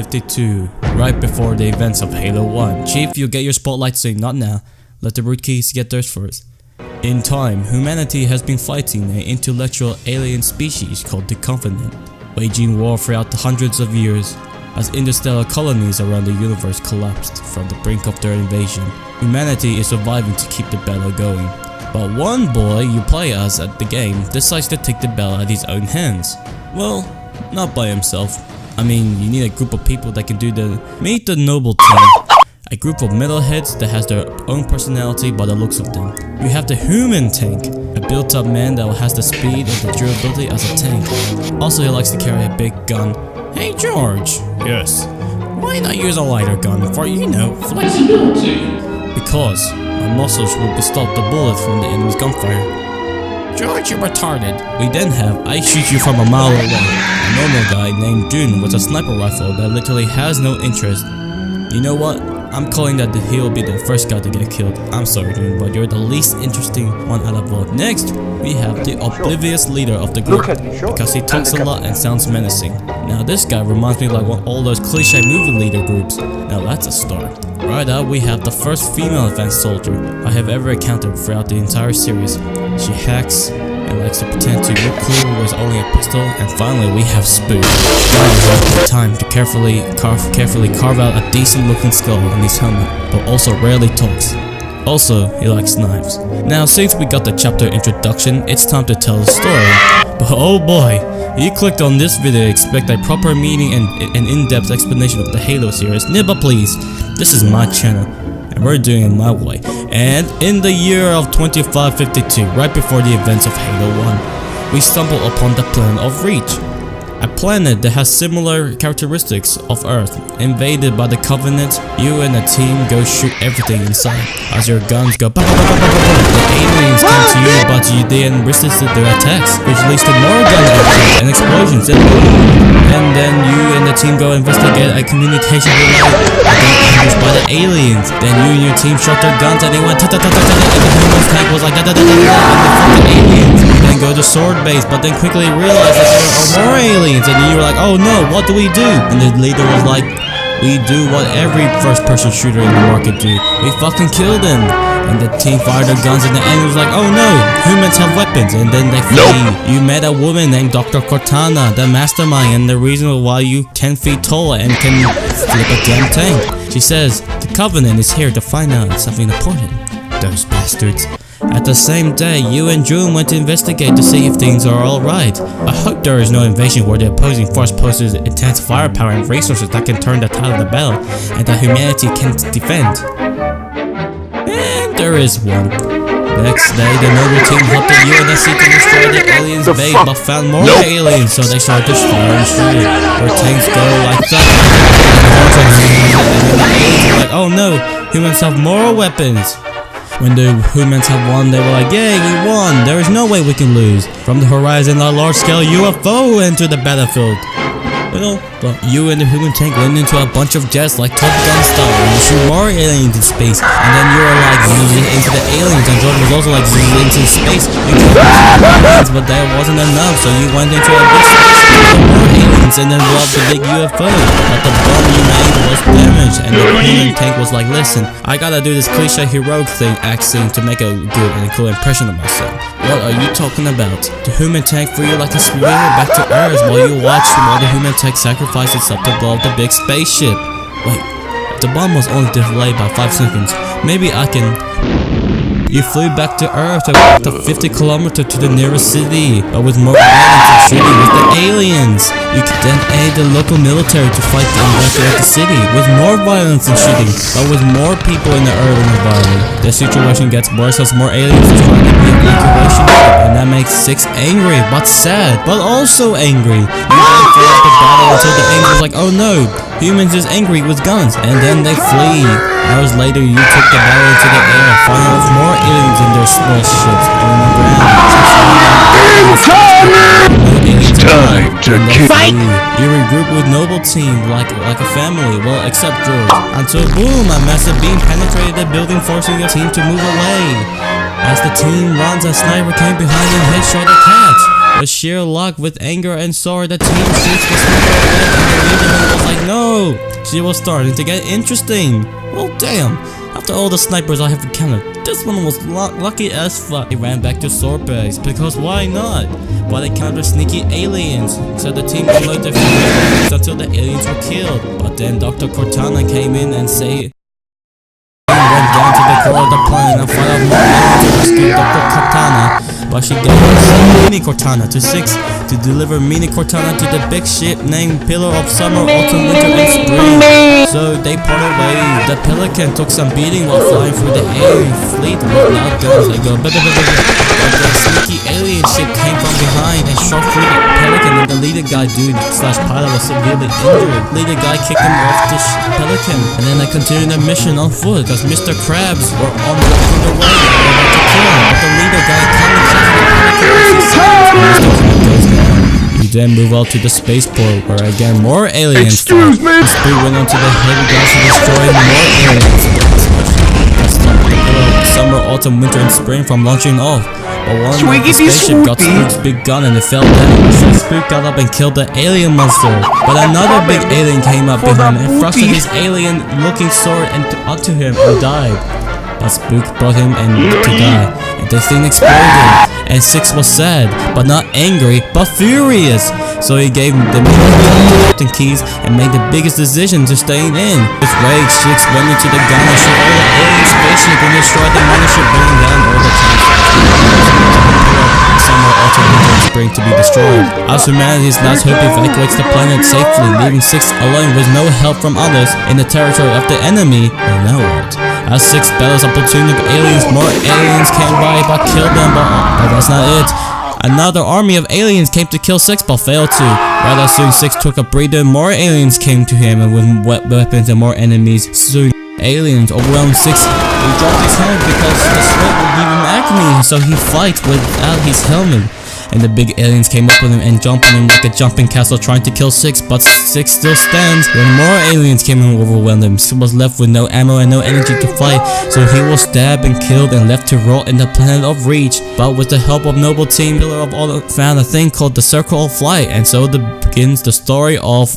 2552, right before the events of Halo 1. Chief, you'll get your spotlight soon, not now. Let the root keys get theirs first. In time, humanity has been fighting an intellectual alien species called the Covenant, waging war throughout the hundreds of years as interstellar colonies around the universe collapsed from the brink of their invasion. Humanity is surviving to keep the battle going. But one boy you play as at the game decides to take the battle at his own hands. Well, not by himself. I mean, you need a group of people that can do the Meet the Noble Team. A group of metalheads that has their own personality by the looks of them. You have the Human Tank, a built-up man that has the speed and the durability as a tank. Also, he likes to carry a big gun. Hey George! Yes? Why not use a lighter gun for, flexibility? Because my muscles will stop the bullet from the enemy's gunfire. George, you're retarded. We then have I shoot you from a mile away. A normal guy named June with a sniper rifle that literally has no interest. You know what? I'm calling that he'll be the first guy to get killed. I'm sorry, June, but you're the least interesting one out of all. Next, we have the oblivious leader of the group because he talks a lot and sounds menacing. Now this guy reminds me like all those cliche movie leader groups. Now that's a start. Right up, we have the first female advanced soldier I have ever encountered throughout the entire series. She hacks and likes to pretend to look cool with only a pistol. And finally we have Spook. Guy has the time to carefully carve out a decent looking skull on his helmet, but also rarely talks. Also, he likes knives. Now since we got the chapter introduction, it's time to tell the story. But oh boy, you clicked on this video to expect a proper meaning and an in-depth explanation of the Halo series. But please, this is my channel, and we're doing it my way. And in the year of 2552, right before the events of Halo 1, we stumble upon the planet of Reach. A planet that has similar characteristics of Earth. Invaded by the Covenant, you and the team go shoot everything inside. As your guns go the aliens come to you, but you then resisted their attacks, which leads to more gun actions and explosions. And then you and the team go investigate a communication relay ambushed by the aliens. Then you and your team shot their guns and they went and the human's tank was like and the fucking aliens. Then go to sword base, but then quickly realized that there are more aliens. And then you were like, oh no, what do we do? And the leader was like, we do what every first-person shooter in the market do. We fucking killed him. And the team fired their guns and the enemy was like, oh no, humans have weapons. And then they flee. Nope. You met a woman named Dr. Cortana, the mastermind, and the reason why you 10 feet tall and can flip a damn tank. She says, the Covenant is here to find out something important. Those bastards. At the same day, you and June went to investigate to see if things are alright. I hope there is no invasion where the opposing force possesses intense firepower and resources that can turn the tide of the battle, and that humanity can defend. And there is one. Next day, the noble team helped the UNSC to destroy the aliens' base, but found more aliens, so they started to fire and shoot. Where tanks go like that. And then the aliens were like, oh no, humans have more weapons. When the humans have won, they were like, yay, we won, there is no way we can lose. From the horizon, a large-scale UFO entered the battlefield. But you and the human tank went into a bunch of jets like Top Gun style and you shoot more aliens in space. And then you were like zooming into the aliens, and Jordan was also like zooming into space. You killed aliens, but that wasn't enough, so you went into a big space with more aliens and then blew up the big UFO. But the bomb you made was damaged, and the human tank was like, listen, I gotta do this cliche heroic thing accent to make a good and cool impression of myself. What are you talking about? The human tank threw you like a spear back to Earth while you watched while the human tank sacrificed itself to blow up the big spaceship. Wait, if the bomb was only delayed by 5 seconds, maybe I can... You flew back to Earth and walked up 50 kilometers to the nearest city, but with more aliens and shooting with the aliens. You could then aid the local military to fight and evacuate the city, with more violence and shooting, but with more people in the urban environment. The situation gets worse as more aliens try to be evacuation, and that makes 6 angry, but sad, but also angry. You then fought the battle until the angry was like, oh no, humans is angry with guns, and then they flee. Hours later, you took the battle into the air, firing off more aliens in their small ships, and on the ground. Time to fight! You regroup with noble team like a family, well except George. Until boom, a massive beam penetrated the building, forcing your team to move away. As the team runs, a sniper came behind and headshot the cats. With sheer luck, with anger and sorrow, the team shoots the sniper away and the immediately was like, no! She was starting to get interesting. Well, damn. After all the snipers I have encountered, this one was lucky as fuck. They ran back to sword base, because why not? But they encountered sneaky aliens, so the team unloaded their fingers until the aliens were killed. But then Dr. Cortana came in and went down to the core of the planet and fought out more aliens to rescue Dr. Cortana. But she gave Mini Cortana to 6 to deliver Mini Cortana to the big ship named Pillar of Summer, Autumn, Winter, and Spring. So they parted ways. The Pelican took some beating while flying through the alien fleet with loud guns. They go, but the sneaky alien ship came from behind and shot through the Pelican, and the leader guy pilot was severely injured. Leader guy kicked him off the Pelican, and then they continued their mission on foot because Mr. Krabs were on the way to kill him. But the leader guy You then move out to the spaceport where again more aliens. Excuse me. The speed went onto the heavy gas to destroy more aliens. That stopped the Pillar of Summer, Autumn, Winter, and Spring from launching off. But one of the spaceship got Spook's big gun and it fell down. So Spook got up and killed the alien monster. But another big alien came up behind him and thrusted his alien-looking sword onto him and died. But Spook brought him to die, and the thing exploded. And 6 was sad, but not angry, but furious. So he gave the captain keys and made the biggest decision to staying in. With rage, 6 went into the gun and shot all the alien spaceship and destroyed the mothership, bringing down all the tanks. Summer, Autumn, Winter, and Spring to be destroyed. As humanity's last hope evacuates the planet safely, leaving 6 alone with no help from others in the territory of the enemy. Well, now what? As 6 battles a platoon of aliens, more aliens came by but killed them, but that's not it. Another army of aliens came to kill 6 but failed to. Rather soon 6 took a breather, more aliens came to him and with weapons and more enemies. Soon aliens overwhelmed 6. He dropped his helmet because the sweat would give him acne, so he fights without his helmet. And the big aliens came up with him and jumped on him like a jumping castle trying to kill 6, but 6 still stands. When more aliens came and overwhelmed him, 6 was left with no ammo and no energy to fight, so he was stabbed and killed and left to rot in the planet of Reach. But with the help of noble team, Pillar of All found a thing called the Circle of Flight, and so begins the story of